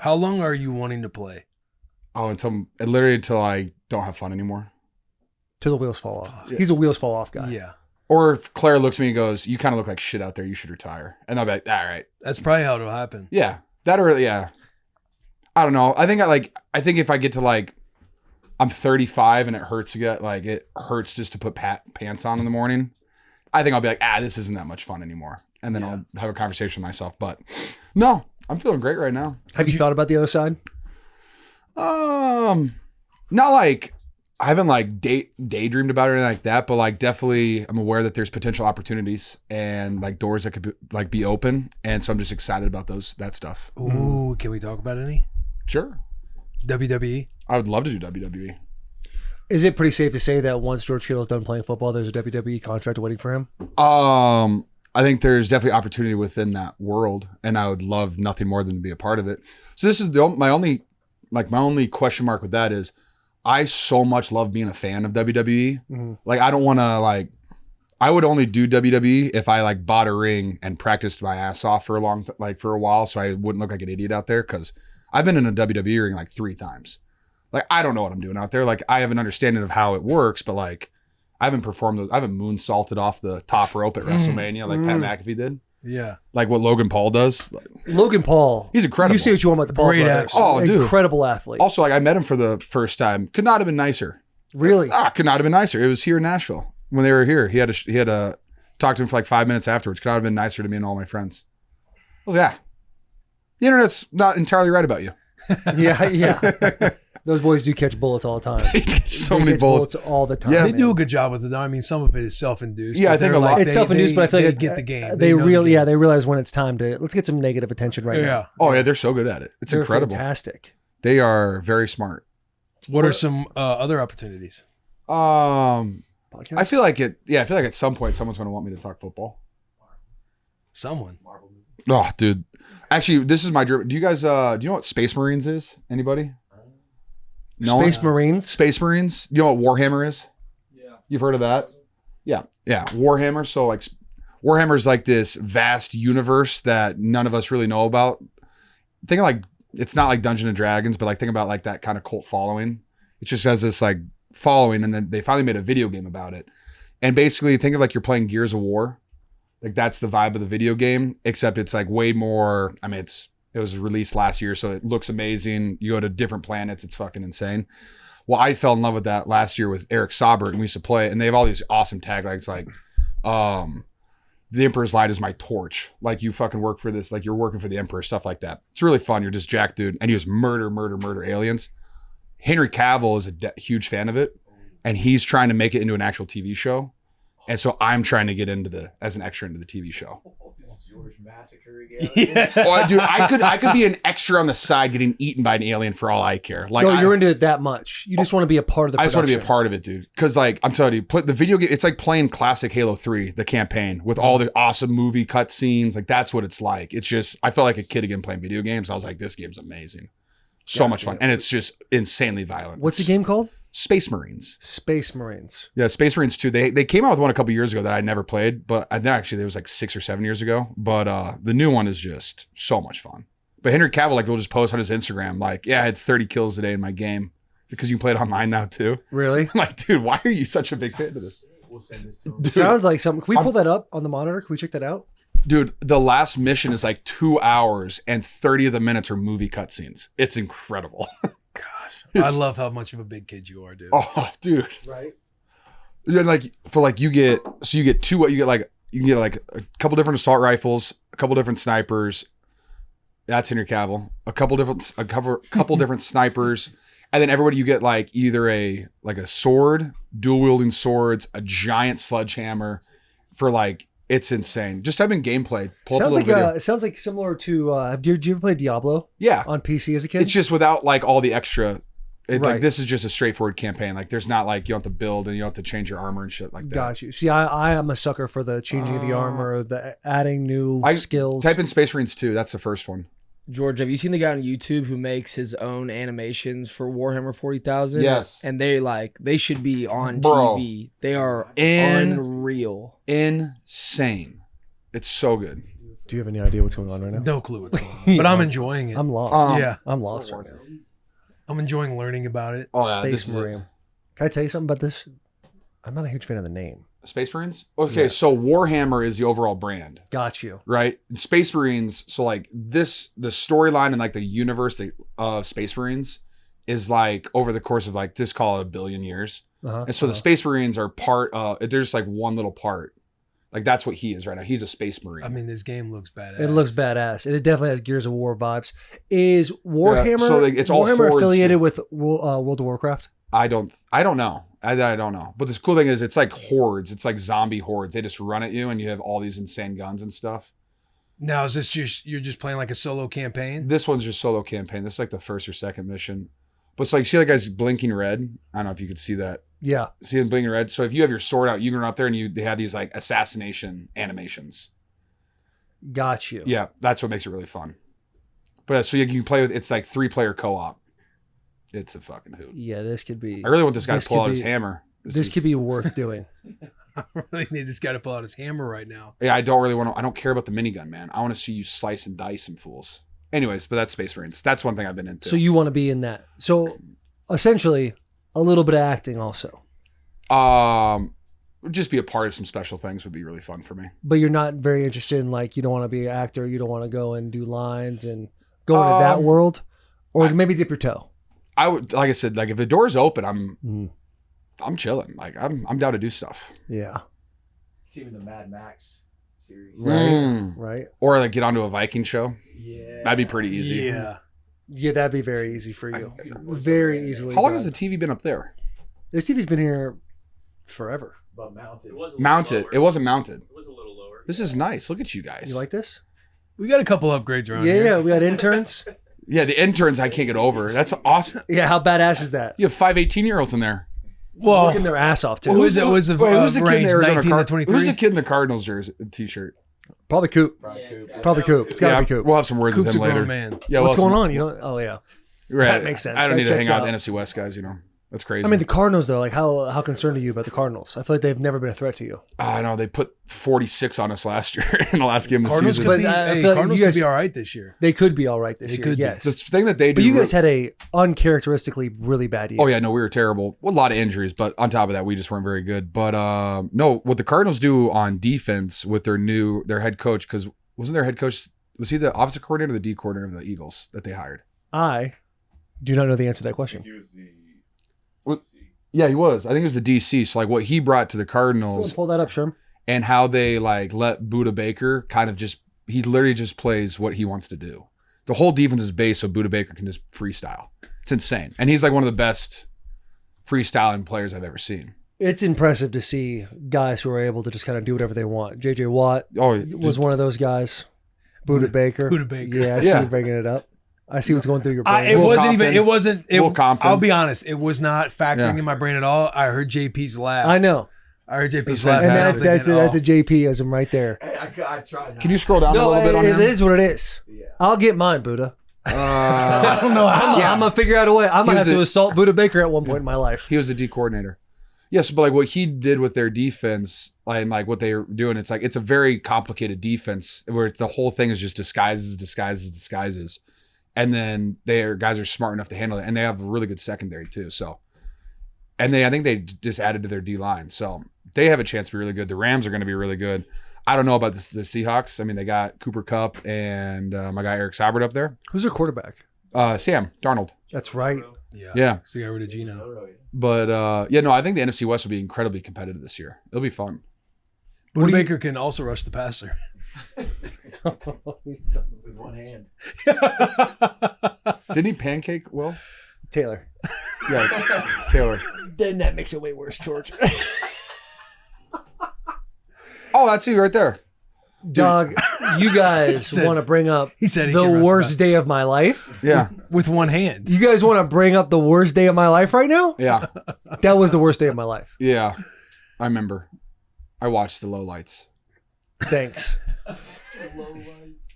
How long are you wanting to play? Oh, until I don't have fun anymore. Till the wheels fall off. Yeah. He's a wheels fall off guy. Yeah. Or if Claire looks at me and goes, "You kind of look like shit out there. You should retire." And I'll be like, "All right." That's probably how it'll happen. Yeah. That or yeah. I don't know. I think if I get to like, I'm 35 and it hurts to get like, it hurts just to put pants on in the morning. I think I'll be like, this isn't that much fun anymore. And then I'll have a conversation with myself. But no, I'm feeling great right now. Have you thought about the other side? Not like, I haven't like daydreamed about it or anything like that, but like definitely I'm aware that there's potential opportunities and like doors that could be open. And so I'm just excited about that stuff. Ooh, can we talk about any? Sure. WWE? I would love to do WWE. Is it pretty safe to say that once George Kittle's done playing football, there's a WWE contract waiting for him? I think there's definitely opportunity within that world, and I would love nothing more than to be a part of it. So this is my only question mark with that is, I so much love being a fan of WWE. Mm-hmm. Like, I don't want to I would only do WWE if I like bought a ring and practiced my ass off for for a while, so I wouldn't look like an idiot out there. Because I've been in a WWE ring like 3 times. Like, I don't know what I'm doing out there. Like, I have an understanding of how it works, but like, I haven't moonsaulted off the top rope at WrestleMania like Pat McAfee did. Yeah. Like what Logan Paul does. Logan Paul. He's incredible. You see what you want about the Paul Great brothers. Oh, dude. Incredible athlete. Also, like, I met him for the first time. Could not have been nicer. Really? Could not have been nicer. It was here in Nashville when they were here. He had to talk to him for like 5 minutes afterwards. Could not have been nicer to me and all my friends. I was like, the internet's not entirely right about you. Yeah. Those boys do catch bullets all the time. They catch many bullets all the time. Yeah. They do a good job with it. I mean, some of it is self-induced. Yeah, I think a lot. It's self-induced, but I feel like they get the game. They realize when it's time to let's get some negative attention right now. Oh yeah, they're so good at it. They're incredible. Fantastic. They are very smart. What are some other opportunities? I feel like at some point someone's going to want me to talk football. Someone. Oh, dude. Actually, this is my dream. Do you guys do you know what Space Marines is? Anybody? No Space Marines? Space Marines. You know what Warhammer is? Yeah. You've heard of that? Yeah. Yeah. Warhammer. So like Warhammer is like this vast universe that none of us really know about. Think of like, it's not like Dungeons and Dragons, but like think about like that kind of cult following. It just has this like following, and then they finally made a video game about it. And basically think of like you're playing Gears of War. Like that's the vibe of the video game, except it's like way more, I mean, it was released last year, so it looks amazing. You go to different planets. It's fucking insane. Well, I fell in love with that last year with Eric Saubert, and we used to play it. And they have all these awesome taglines like, the Emperor's Light is my torch. Like, you fucking work for this. Like, you're working for the Emperor, stuff like that. It's really fun. You're just Jack dude. And he was murder aliens. Henry Cavill is a huge fan of it. And he's trying to make it into an actual TV show. And so I'm trying to get as an extra into the TV show. George Massacre again. Yeah. Oh, dude, I could be an extra on the side getting eaten by an alien for all I care. Like, no, you're into it that much. You just want to be a part of the production. I just want to be a part of it, dude. Because like, I'm telling you, the video game, it's like playing classic Halo 3, the campaign, with all the awesome movie cutscenes. Like, that's what it's like. It's just, I felt like a kid again playing video games. I was like, this game's amazing. So much fun. And it's just insanely violent. What's the game called? Space Marines. Space Marines. Yeah, Space Marines 2. They came out with one a couple years ago that I never played, but actually it was like 6 or 7 years ago. But the new one is just so much fun. But Henry Cavill, like, will just post on his Instagram, like, yeah, I had 30 kills today in my game. Because you can play it online now too. Really? I'm like, dude, why are you such a big fan of this? We'll send this to him. Dude, sounds like something. Can we pull that up on the monitor? Can we check that out? Dude, the last mission is like 2 hours and 30 of the minutes are movie cutscenes. It's incredible. I love how much of a big kid you are, dude. Oh, dude. Right. Then you get a couple different assault rifles, a couple different snipers. That's Henry Cavill. A couple different snipers, and then everybody you get like either a sword, dual wielding swords, a giant sledgehammer for like, it's insane. Just type in gameplay. It sounds like similar to. Did you ever play Diablo? Yeah, on PC as a kid. It's just without like all the extra. Right. Like, this is just a straightforward campaign. Like, there's not like you don't have to build and you don't have to change your armor and shit like that. Got you. See, I am a sucker for the changing of the armor, the adding new skills. Type in Space Marines 2. That's the first one. George, have you seen the guy on YouTube who makes his own animations for Warhammer 40,000? Yes. And they should be on Bro. TV. They are unreal. Insane. It's so good. Do you have any idea what's going on right now? No clue what's going on, but I'm enjoying it. I'm lost. Yeah, I'm lost right now. I'm enjoying learning about it. Oh, yeah, Space this is Marine. Can I tell you something about this? I'm not a huge fan of the name. Space Marines? Okay, so Warhammer is the overall brand, Got you. right? And Space Marines, so like the storyline and like the universe of Space Marines is like over the course of like, just call it 1 billion years. And so the Space Marines are they're just like one little part. Like that's what he is right now. He's a Space Marine. I mean, this game looks badass. It looks badass, and it definitely has Gears of War vibes. Is Warhammer? so, like, it's all Warhammer hordes, affiliated too. with World of Warcraft? I don't know. I don't know. But this cool thing is it's like hordes. It's like zombie hordes. They just run at you and you have all these insane guns and stuff. Now, is this you're just playing like a solo campaign? This one's just solo campaign. This is like the first or second mission. But it's like, see that guy's blinking red? I don't know if you could see that. Yeah. See him blinking red? So if you have your sword out, you can run up there and they have these like assassination animations. Got you. Yeah, that's what makes it really fun. But so you can play with, it's like 3-player co-op. It's a fucking hoot. Yeah, this could be. I really want this guy This to pull could out his be- hammer. This could be worth doing. I really need this guy to pull out his hammer right now. Yeah, I don't care about the minigun, man. I want to see you slice and dice some fools. Anyways, but that's Space Marines. That's one thing I've been into. So you want to be in that. So essentially, a little bit of acting also. Just be a part of some special things would be really fun for me. But you're not very interested in, like, you don't want to be an actor. You don't want to go and do lines and go into that world, or maybe dip your toe. I would, like I said, like if the door's open, Mm. I'm chilling. Like I'm down to do stuff. Yeah. It's even the Mad Max series. Right. Or like get onto a Viking show. Yeah. That'd be pretty easy. Yeah. Yeah, that'd be very easy for you. Very easily. How long done. has the TV been up there? This TV's been here forever. But mounted. Mounted. It wasn't mounted. It was a little lower. This is nice. Look at you guys. You like this? We got a couple upgrades around Yeah, here. yeah. We got interns. Yeah, the interns I can't get over. That's awesome. Yeah, how badass is that? You have 5 18-year-olds in there. Well, Working their ass off too. Well, who's it? Was the who's the kid in range the Arizona 19 to 23? Who's the kid in the Cardinals jersey t-shirt? Probably Coop. Probably Coop. It's gotta be Coop. We'll have some words Coop's with a him grown later. man. Yeah, What's we'll have going some- on? You know? Oh yeah. Right. That makes sense. I don't That need to hang checks out with out. the NFC West guys, you know. That's crazy. I mean, the Cardinals though. Like, how concerned are you about the Cardinals? I feel like they've never been a threat to you. I know they put 46 on us last year in the last game of the Cardinals season. could be, But I hey, feel like Cardinals you guys- could be all right this year. They could be all right this They year. could be. Yes. The thing that they do. But you guys had a uncharacteristically really bad year. Oh yeah, no, we were terrible. Well, a lot of injuries, but on top of that, we just weren't very good. But no, what the Cardinals do on defense with their head coach, because wasn't their head coach, was he the offensive coordinator or the D coordinator of the Eagles that they hired? I do not know the answer to that question. He was the. Well, yeah, he was. I think it was the DC. So like what he brought to the Cardinals Pull that up, Sherm. and how they like let Buda Baker kind of just, he literally just plays what he wants to do. The whole defense is based so Buda Baker can just freestyle. It's insane. And he's like one of the best freestyling players I've ever seen. It's impressive to see guys who are able to just kind of do whatever they want. JJ Watt Oh, was one of those guys. Buda Baker. Buda Baker. Yeah, I see Yeah. you bringing it up. I see what's going through your brain. It Will wasn't Compton. even. It wasn't. Will Compton. I'll be honest. It was not factoring Yeah. in my brain at all. I heard JP's laugh. I know. I heard JP's That's laugh. And fantastic. that's a JP-ism right there. Hey, I tried. Not Can you scroll down a No, little bit on it him? is what it is. Yeah. I'll get mine, Buddha. I Uh, don't know. I'm gonna figure out a way. I might was have to the- assault Buddha Baker at one point in my life. he was the D coordinator. Yes, but like what he did with their defense and like what they're doing, it's like it's a very complicated defense where the whole thing is just disguises. And then their guys are smart enough to handle it. And they have a really good secondary too. So, and I think they just added to their D line. So they have a chance to be really good. The Rams are going to be really good. I don't know about the Seahawks. I mean, they got Cooper Kupp and my guy Eric Saubert up there. Who's their quarterback? Sam Darnold. That's right. Yeah. Yeah. So got rid of Gino. Really. But yeah, no, I think the NFC West will be incredibly competitive this year. It'll be fun. Buda Baker can also rush the passer. With one hand. Didn't he pancake Will? Taylor. Yeah, Taylor. Then that makes it way worse, George. Oh, that's you right there. Dog, you guys said- want to bring up He said he the can rush worst day of my life? Yeah, with one hand. You guys want to bring up the worst day of my life right now? yeah, That was the worst day of my life. yeah. I remember. I watched the lowlights. Thanks. Did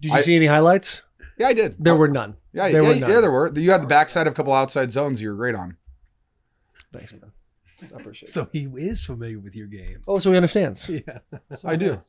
you I- see any highlights? Yeah, I did. There were none. Yeah, there yeah, were yeah, none. there were. You had the backside of a couple outside zones you were great on. Thanks, man. I appreciate it. So he is familiar with your game. Oh, so he understands. Yeah. I do.